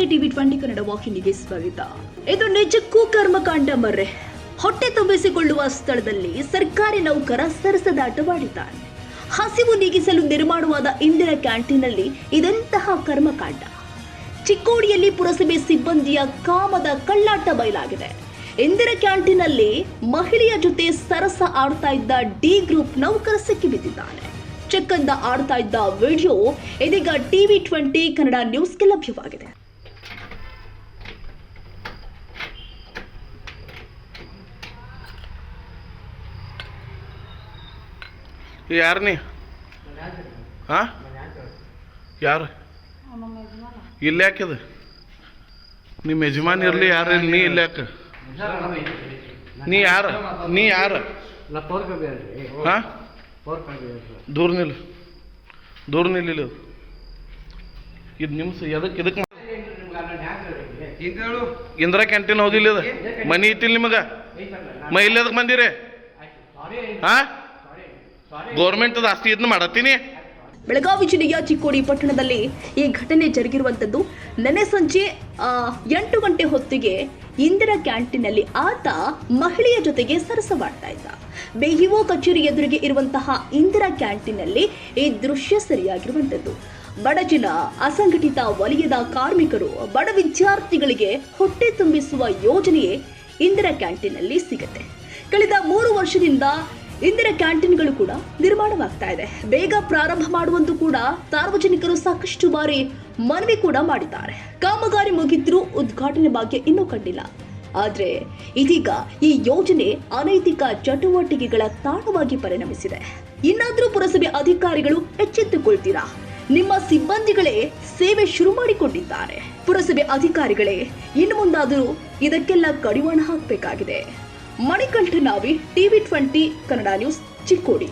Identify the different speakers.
Speaker 1: ನಮಸ್ತೆ, TV20 ಕನ್ನಡ ವಾಹಿನಿಗೆ ಸ್ವಾಗತ. ಇದು ನಿಜಕ್ಕೂ ಕರ್ಮಕಾಂಡ ಮರ್ರೆ. ಹೊಟ್ಟೆ ತುಂಬಿಸಿಕೊಳ್ಳುವ ಸ್ಥಳದಲ್ಲಿ ಸರ್ಕಾರಿ ನೌಕರ ಸರಸದಾಟವಾಡಿದ್ದಾನೆ. ಹಸಿವು ನೀಗಿಸಲು ನಿರ್ಮಾಣವಾದ ಇಂದಿರಾ ಕ್ಯಾಂಟೀನ್ನಲ್ಲಿ ಇದೆಂತಹ ಕರ್ಮಕಾಂಡ. ಚಿಕ್ಕೋಡಿಯಲ್ಲಿ ಪುರಸಭೆ ಸಿಬ್ಬಂದಿಯ ಕಾಮದ ಕಳ್ಳಾಟ ಬಯಲಾಗಿದೆ. ಇಂದಿರಾ ಕ್ಯಾಂಟೀನ್ನಲ್ಲಿ ಮಹಿಳೆಯ ಜೊತೆ ಸರಸ ಆಡ್ತಾ ಇದ್ದ ಡಿ ಗ್ರೂಪ್ ನೌಕರ ಸಿಕ್ಕಿಬಿದ್ದಿದ್ದಾನೆ. ಚೆಕ್ಕಂದ ಆಡ್ತಾ ಇದ್ದ ವಿಡಿಯೋ ಇದೀಗ TV20 ಕನ್ನಡ ನ್ಯೂಸ್ಗೆ ಲಭ್ಯವಾಗಿದೆ.
Speaker 2: ಯಾರು ನೀ ಯಾರು ಇಲ್ಲಿ ಯಾಕಿದ ನಿಮ್ಮ ಯಜಮಾನ್ ಇರ್ಲಿ ಯಾರು ಇರ್ಲಿ ನೀ ಇಲ್ಲಿ ಯಾಕೆ ನೀ ಯಾರು ಹಾ ದೂರ ನಿಲ್ಲ ಇದು ನಿಮ್ಸ ಇದಕ್ಕೆ ಇಂದಿರಾ ಕ್ಯಾಂಟೀನ್ ಹೌದಿಲ್ಲ ಇದು ಮನಿ ಐತಿಲ್ಲ ನಿಮಗ ಇಲ್ಲ ಅದಕ್ಕೆ ಬಂದಿರಿ ಹಾ ಗೌರ್ಮೆಂಟ್ ಆಸ್ತಿ ಇದನ್ನ ಮಾಡತ್ತೀನಿ.
Speaker 1: ಬೆಳಗಾವಿ ಜಿಲ್ಲೆಯ ಚಿಕ್ಕೋಡಿ ಪಟ್ಟಣದಲ್ಲಿ ಈ ಘಟನೆ ಜರುಗಿರುವಂತದ್ದು. ನೆನ್ನೆ ಸಂಜೆ 8 ಗಂಟೆ ಹೊತ್ತಿಗೆ ಇಂದಿರಾ ಕ್ಯಾಂಟೀನ್ನಲ್ಲಿ ಆತ ಮಹಿಳೆಯ ಜೊತೆಗೆ ಸರಸವಾಡ್ತಾ ಇದ್ದ. BEO ಕಚೇರಿ ಎದುರಿಗೆ ಇರುವಂತಹ ಇಂದಿರಾ ಕ್ಯಾಂಟೀನ್ನಲ್ಲಿ ಈ ದೃಶ್ಯ ಸರಿಯಾಗಿರುವಂತದ್ದು. ಬಡ ಜನ, ಅಸಂಘಟಿತ ವಲಯದ ಕಾರ್ಮಿಕರು, ಬಡ ವಿದ್ಯಾರ್ಥಿಗಳಿಗೆ ಹೊಟ್ಟೆ ತುಂಬಿಸುವ ಯೋಜನೆಯೇ ಇಂದಿರಾ ಕ್ಯಾಂಟೀನ್ನಲ್ಲಿ ಸಿಗುತ್ತೆ. ಕಳೆದ 3 ವರ್ಷದಿಂದ ಇಂದಿರಾ ಕ್ಯಾಂಟೀನ್ಗಳು ಕೂಡ ನಿರ್ಮಾಣವಾಗ್ತಾ ಇದೆ. ಬೇಗ ಪ್ರಾರಂಭ ಮಾಡುವಂತೂ ಕೂಡ ಸಾರ್ವಜನಿಕರು ಸಾಕಷ್ಟು ಬಾರಿ ಮನವಿ ಕೂಡ ಮಾಡಿದ್ದಾರೆ. ಕಾಮಗಾರಿ ಮುಗಿದ್ರೂ ಉದ್ಘಾಟನೆ ಭಾಗ್ಯ ಇನ್ನೂ ಕಂಡಿಲ್ಲ. ಆದ್ರೆ ಇದೀಗ ಈ ಯೋಜನೆ ಅನೈತಿಕ ಚಟುವಟಿಕೆಗಳ ತಾಣವಾಗಿ ಪರಿಣಮಿಸಿದೆ. ಇನ್ನಾದ್ರೂ ಪುರಸಭೆ ಅಧಿಕಾರಿಗಳು ಎಚ್ಚೆತ್ತುಕೊಳ್ತೀರಾ? ನಿಮ್ಮ ಸಿಬ್ಬಂದಿಗಳೇ ಸೇವೆ ಶುರು ಮಾಡಿಕೊಂಡಿದ್ದಾರೆ. ಪುರಸಭೆ ಅಧಿಕಾರಿಗಳೇ ಇನ್ನು ಮುಂದಾದರೂ ಇದಕ್ಕೆಲ್ಲ ಕಡಿವಾಣ ಹಾಕಬೇಕಾಗಿದೆ. Manikanta Navi, TV20 Kannada news, Chikkodi.